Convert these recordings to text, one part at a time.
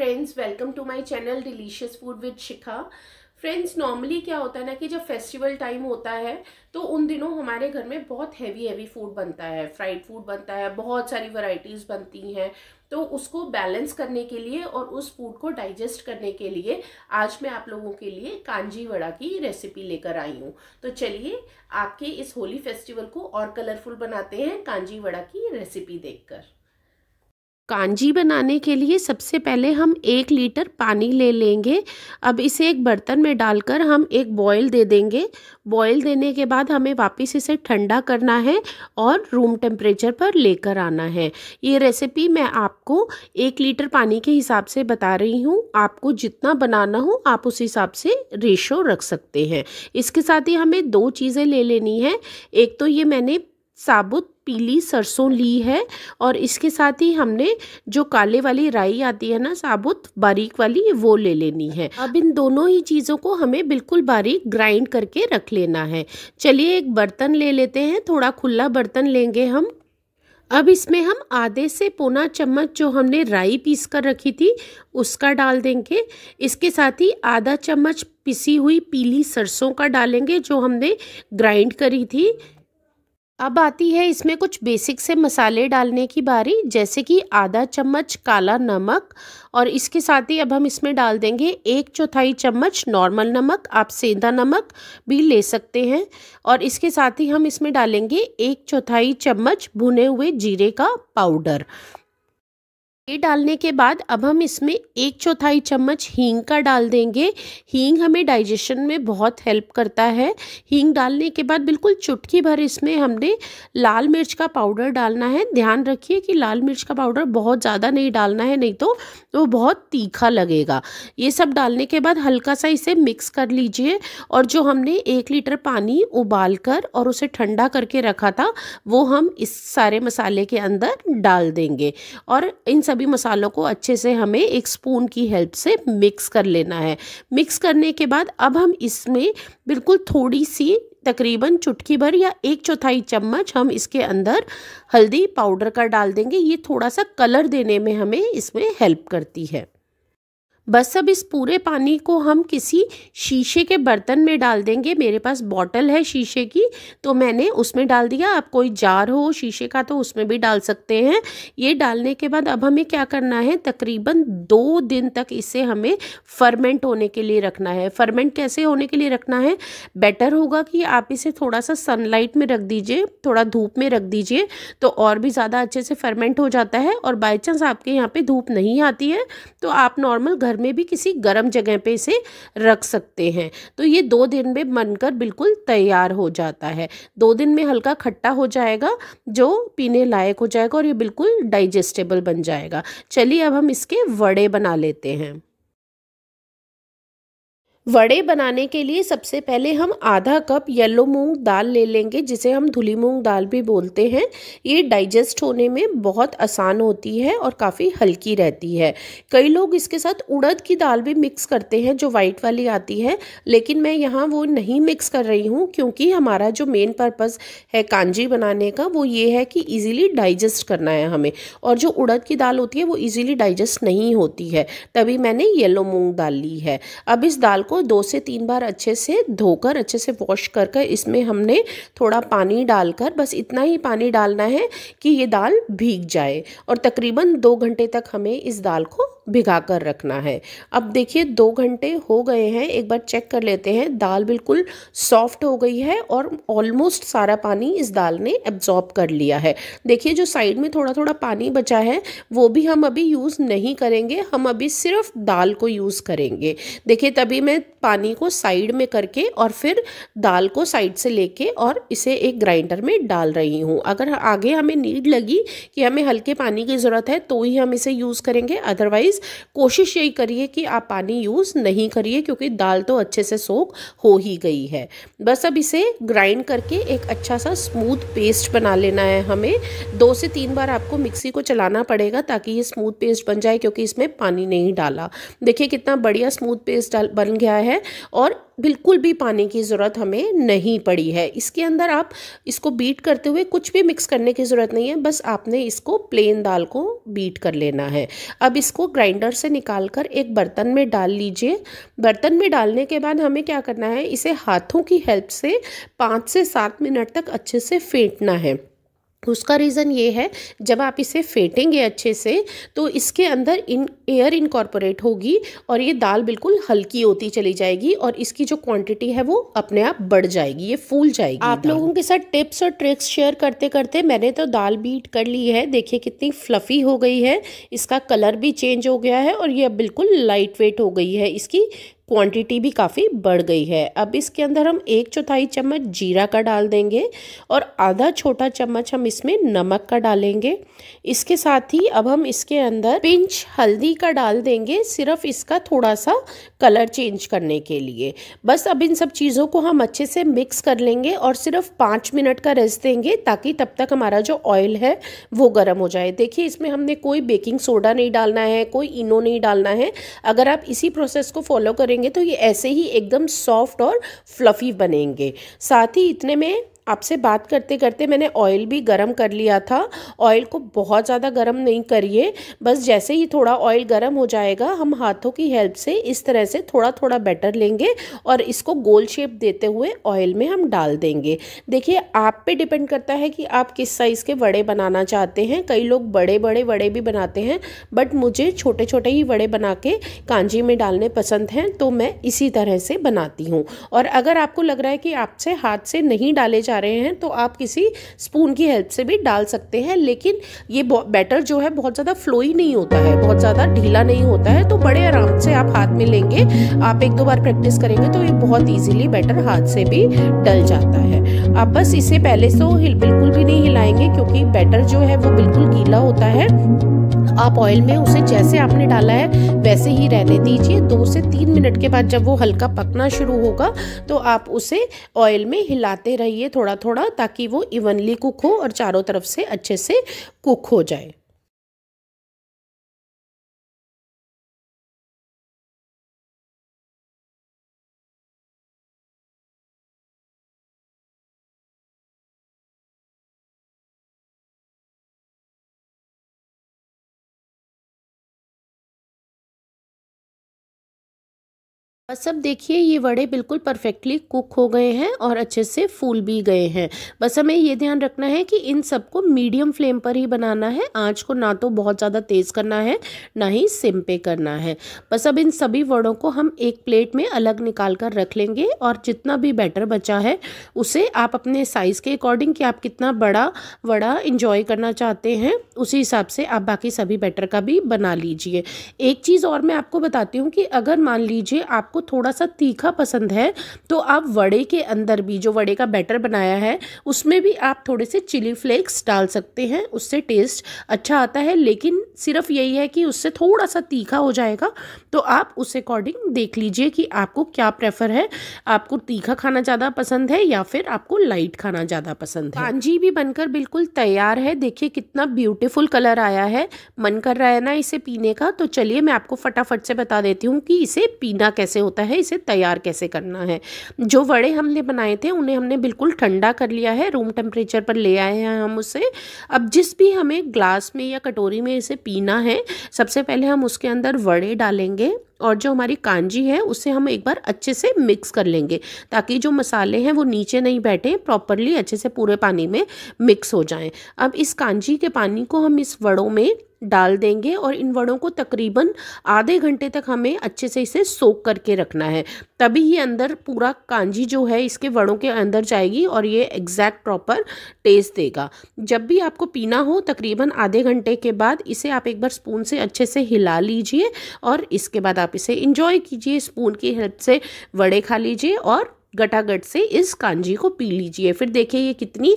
Friends, welcome to my channel delicious food with Shikha. Friends, normally क्या होता है ना कि जब फेस्टिवल टाइम होता है तो उन दिनों हमारे घर में बहुत हैवी फूड बनता है, फ्राइड फूड बनता है, बहुत सारी वैरायटीज़ बनती हैं। तो उसको बैलेंस करने के लिए और उस फूड को डाइजेस्ट करने के लिए आज मैं आप लोगों के लिए कांजी वड़ा की रेसिपी लेकर आई हूँ। तो चलिए आपके इस होली फेस्टिवल को और कलरफुल बनाते हैं कांजी वड़ा की रेसिपी देखकर। कांजी बनाने के लिए सबसे पहले हम 1 लीटर पानी ले लेंगे। अब इसे एक बर्तन में डालकर हम एक बॉयल दे देंगे। बॉयल देने के बाद हमें वापस इसे ठंडा करना है और रूम टेम्परेचर पर लेकर आना है। ये रेसिपी मैं आपको 1 लीटर पानी के हिसाब से बता रही हूँ। आपको जितना बनाना हो आप उस हिसाब से रेशो रख सकते हैं। इसके साथ ही हमें 2 चीज़ें ले लेनी है। एक तो ये मैंने साबुत पीली सरसों ली है और इसके साथ ही हमने जो काले वाली राई आती है ना, साबुत बारीक वाली, वो ले लेनी है। अब इन दोनों ही चीज़ों को हमें बिल्कुल बारीक ग्राइंड करके रख लेना है। चलिए एक बर्तन ले लेते हैं, थोड़ा खुला बर्तन लेंगे हम। अब इसमें हम आधे से पौना चम्मच जो हमने राई पीस कर रखी थी उसका डाल देंगे। इसके साथ ही आधा चम्मच पिसी हुई पीली सरसों का डालेंगे जो हमने ग्राइंड करी थी। अब आती है इसमें कुछ बेसिक से मसाले डालने की बारी, जैसे कि आधा चम्मच काला नमक और इसके साथ ही अब हम इसमें डाल देंगे 1/4 चम्मच नॉर्मल नमक। आप सेंधा नमक भी ले सकते हैं। और इसके साथ ही हम इसमें डालेंगे 1/4 चम्मच भुने हुए जीरे का पाउडर। ये डालने के बाद अब हम इसमें 1/4 चम्मच हींग का डाल देंगे। हींग हमें डाइजेशन में बहुत हेल्प करता है। हींग डालने के बाद बिल्कुल चुटकी भर इसमें हमने लाल मिर्च का पाउडर डालना है। ध्यान रखिए कि लाल मिर्च का पाउडर बहुत ज़्यादा नहीं डालना है, नहीं तो वो बहुत तीखा लगेगा। ये सब डालने के बाद हल्का सा इसे मिक्स कर लीजिए और जो हमने 1 लीटर पानी उबाल कर और उसे ठंडा करके रखा था वो हम इस सारे मसाले के अंदर डाल देंगे और इन सभी मसालों को अच्छे से हमें एक स्पून की हेल्प से मिक्स कर लेना है। मिक्स करने के बाद अब हम इसमें बिल्कुल थोड़ी सी, तकरीबन चुटकी भर या 1/4 चम्मच हम इसके अंदर हल्दी पाउडर का डाल देंगे। ये थोड़ा सा कलर देने में हमें इसमें हेल्प करती है। बस अब इस पूरे पानी को हम किसी शीशे के बर्तन में डाल देंगे। मेरे पास बॉटल है शीशे की तो मैंने उसमें डाल दिया। आप कोई जार हो शीशे का तो उसमें भी डाल सकते हैं। ये डालने के बाद अब हमें क्या करना है, तकरीबन 2 दिन तक इसे हमें फर्मेंट होने के लिए रखना है। फर्मेंट कैसे होने के लिए रखना है, बेटर होगा कि आप इसे थोड़ा सा सनलाइट में रख दीजिए, थोड़ा धूप में रख दीजिए तो और भी ज़्यादा अच्छे से फर्मेंट हो जाता है। और बाई चांस आपके यहाँ पे धूप नहीं आती है तो आप नॉर्मल घर में भी किसी गर्म जगह पे इसे रख सकते हैं। तो ये 2 दिन में बनकर बिल्कुल तैयार हो जाता है। 2 दिन में हल्का खट्टा हो जाएगा जो पीने लायक हो जाएगा और ये बिल्कुल डाइजेस्टेबल बन जाएगा। चलिए अब हम इसके वड़े बना लेते हैं। वड़े बनाने के लिए सबसे पहले हम आधा कप येलो मूंग दाल ले लेंगे, जिसे हम धुली मूंग दाल भी बोलते हैं। ये डाइजेस्ट होने में बहुत आसान होती है और काफ़ी हल्की रहती है। कई लोग इसके साथ उड़द की दाल भी मिक्स करते हैं जो वाइट वाली आती है, लेकिन मैं यहाँ वो नहीं मिक्स कर रही हूँ क्योंकि हमारा जो मेन पर्पज़ है कांजी बनाने का वो ये है कि ईज़िली डाइजेस्ट करना है हमें। और जो उड़द की दाल होती है वो ईज़िली डाइजेस्ट नहीं होती है, तभी मैंने येलो मूँग दाल ली है। अब इस दाल को 2 से 3 बार अच्छे से धोकर, अच्छे से वॉश कर इसमें हमने थोड़ा पानी डालकर, बस इतना ही पानी डालना है कि ये दाल भीग जाए और तकरीबन 2 घंटे तक हमें इस दाल को भिगा कर रखना है। अब देखिए 2 घंटे हो गए हैं, एक बार चेक कर लेते हैं। दाल बिल्कुल सॉफ्ट हो गई है और ऑलमोस्ट सारा पानी इस दाल ने एब्जॉर्ब कर लिया है। देखिए जो साइड में थोड़ा थोड़ा पानी बचा है वो भी हम अभी यूज़ नहीं करेंगे, हम अभी सिर्फ दाल को यूज़ करेंगे। देखिए तभी मैं पानी को साइड में करके और फिर दाल को साइड से लेके और इसे एक ग्राइंडर में डाल रही हूँ। अगर आगे हमें नीड लगी कि हमें हल्के पानी की ज़रूरत है तो ही हम इसे यूज़ करेंगे, अदरवाइज कोशिश यही करिए कि आप पानी यूज़ नहीं करिए क्योंकि दाल तो अच्छे से सोक हो ही गई है। बस अब इसे ग्राइंड करके एक अच्छा सा स्मूथ पेस्ट बना लेना है हमें। 2 से 3 बार आपको मिक्सी को चलाना पड़ेगा ताकि ये स्मूथ पेस्ट बन जाए क्योंकि इसमें पानी नहीं डाला। देखिए कितना बढ़िया स्मूथ पेस्ट बन गया किया है और बिल्कुल भी पानी की ज़रूरत हमें नहीं पड़ी है। इसके अंदर आप इसको बीट करते हुए कुछ भी मिक्स करने की ज़रूरत नहीं है, बस आपने इसको प्लेन दाल को बीट कर लेना है। अब इसको ग्राइंडर से निकाल कर एक बर्तन में डाल लीजिए। बर्तन में डालने के बाद हमें क्या करना है, इसे हाथों की हेल्प से 5 से 7 मिनट तक अच्छे से फेंटना है। उसका रीज़न ये है, जब आप इसे फेंटेंगे अच्छे से तो इसके अंदर एयर इनकॉर्पोरेट होगी और ये दाल बिल्कुल हल्की होती चली जाएगी और इसकी जो क्वांटिटी है वो अपने आप बढ़ जाएगी, ये फूल जाएगी। आप लोगों के साथ टिप्स और ट्रिक्स शेयर करते करते मैंने तो दाल बीट कर ली है। देखिए कितनी फ्लफ़ी हो गई है, इसका कलर भी चेंज हो गया है और ये अब बिल्कुल लाइट वेट हो गई है, इसकी क्वांटिटी भी काफ़ी बढ़ गई है। अब इसके अंदर हम 1/4 चम्मच जीरा का डाल देंगे और आधा छोटा चम्मच हम इसमें नमक का डालेंगे। इसके साथ ही अब हम इसके अंदर पिंच हल्दी का डाल देंगे, सिर्फ इसका थोड़ा सा कलर चेंज करने के लिए। बस अब इन सब चीज़ों को हम अच्छे से मिक्स कर लेंगे और सिर्फ 5 मिनट का रेस्ट देंगे, ताकि तब तक हमारा जो ऑयल है वो गर्म हो जाए। देखिए इसमें हमने कोई बेकिंग सोडा नहीं डालना है, कोई इनो नहीं डालना है। अगर आप इसी प्रोसेस को फॉलो करेंगे तो ये ऐसे ही एकदम सॉफ्ट और फ्लफी बनेंगे। साथ ही इतने में आपसे बात करते करते मैंने ऑयल भी गरम कर लिया था। ऑयल को बहुत ज़्यादा गरम नहीं करिए, बस जैसे ही थोड़ा ऑयल गरम हो जाएगा हम हाथों की हेल्प से इस तरह से थोड़ा थोड़ा बैटर लेंगे और इसको गोल शेप देते हुए ऑयल में हम डाल देंगे। देखिए आप पे डिपेंड करता है कि आप किस साइज़ के वड़े बनाना चाहते हैं। कई लोग बड़े बड़े वड़े भी बनाते हैं, बट मुझे छोटे छोटे ही वड़े बना के कांजी में डालने पसंद हैं, तो मैं इसी तरह से बनाती हूँ। और अगर आपको लग रहा है कि आपसे हाथ से नहीं डाले रहे हैं तो आप किसी स्पून की हेल्प से भी डाल सकते हैं, लेकिन ये बैटर जो है बहुत ज़्यादा फ्लोई नहीं होता है, बहुत ज़्यादा ढीला नहीं होता है, तो बड़े आराम से आप हाथ में लेंगे। आप 1-2 बार प्रैक्टिस करेंगे तो ये बहुत इजीली बैटर हाथ से भी डल जाता है। आप बस इसे पहले से बिल्कुल भी नहीं हिलाएंगे, क्योंकि बैटर जो है वो बिल्कुल गीला होता है। आप ऑयल में उसे जैसे आपने डाला है वैसे ही रहने दीजिए। 2 से 3 मिनट के बाद जब वो हल्का पकना शुरू होगा तो आप उसे ऑयल में हिलाते रहिए थोड़ा थोड़ा, ताकि वो इवनली कुक हो और चारों तरफ से अच्छे से कुक हो जाए। बस अब देखिए ये वड़े बिल्कुल परफेक्टली कुक हो गए हैं और अच्छे से फूल भी गए हैं। बस हमें ये ध्यान रखना है कि इन सबको मीडियम फ्लेम पर ही बनाना है। आंच को ना तो बहुत ज़्यादा तेज़ करना है, ना ही सिम पे करना है। बस अब इन सभी वड़ों को हम एक प्लेट में अलग निकाल कर रख लेंगे और जितना भी बैटर बचा है उसे आप अपने साइज़ के अकॉर्डिंग, कि आप कितना बड़ा वड़ा इंजॉय करना चाहते हैं, उसी हिसाब से आप बाकी सभी बैटर का भी बना लीजिए। एक चीज़ और मैं आपको बताती हूँ कि अगर मान लीजिए आपको थोड़ा सा तीखा पसंद है तो आप वड़े के अंदर भी, जो वड़े का बैटर बनाया है उसमें भी आप थोड़े से चिली फ्लेक्स डाल सकते हैं, उससे टेस्ट अच्छा आता है। लेकिन सिर्फ यही है कि उससे थोड़ा सा तीखा हो जाएगा, तो आप उस अकॉर्डिंग देख लीजिए कि आपको क्या प्रेफर है। आपको तीखा खाना ज़्यादा पसंद है या फिर आपको लाइट खाना ज़्यादा पसंद है। कांजी भी बनकर बिल्कुल तैयार है। देखिए कितना ब्यूटीफुल कलर आया है। मन कर रहा है ना इसे पीने का, तो चलिए मैं आपको फटाफट से बता देती हूँ कि इसे पीना कैसे होता है, इसे तैयार कैसे करना है। जो वड़े हमने बनाए थे उन्हें हमने बिल्कुल ठंडा कर लिया है, रूम टेम्परेचर पर ले आए हैं हम उसे। अब जिस भी हमें ग्लास में या कटोरी में इसे पीना है, सबसे पहले हम उसके अंदर वड़े डालेंगे और जो हमारी कांजी है उसे हम एक बार अच्छे से मिक्स कर लेंगे, ताकि जो मसाले हैं वो नीचे नहीं बैठे, प्रॉपरली अच्छे से पूरे पानी में मिक्स हो जाएं। अब इस कांजी के पानी को हम इस वड़ों में डाल देंगे और इन वड़ों को तकरीबन आधे घंटे तक हमें अच्छे से इसे सोक करके रखना है, तभी ये अंदर पूरा कांजी जो है इसके वड़ों के अंदर जाएगी और ये एग्जैक्ट प्रॉपर टेस्ट देगा। जब भी आपको पीना हो तकरीबन आधे घंटे के बाद इसे आप एक बार स्पून से अच्छे से हिला लीजिए और इसके बाद आप इसे इंजॉय कीजिए। स्पून की हेल्प से वड़े खा लीजिए और गटागट से इस कांजी को पी लीजिए। फिर देखिए ये कितनी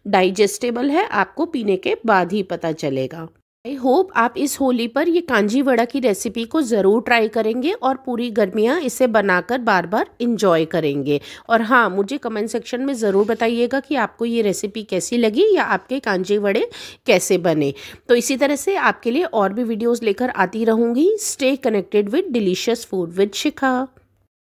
डाइजेस्टेबल है, आपको पीने के बाद ही पता चलेगा। आई होप आप इस होली पर ये कांजी वड़ा की रेसिपी को ज़रूर ट्राई करेंगे और पूरी गर्मियाँ इसे बनाकर बार बार इंजॉय करेंगे। और हाँ, मुझे कमेंट सेक्शन में ज़रूर बताइएगा कि आपको ये रेसिपी कैसी लगी या आपके कांजी वड़े कैसे बने। तो इसी तरह से आपके लिए और भी वीडियोज़ लेकर आती रहूँगी। Stay connected with delicious food with Shikha.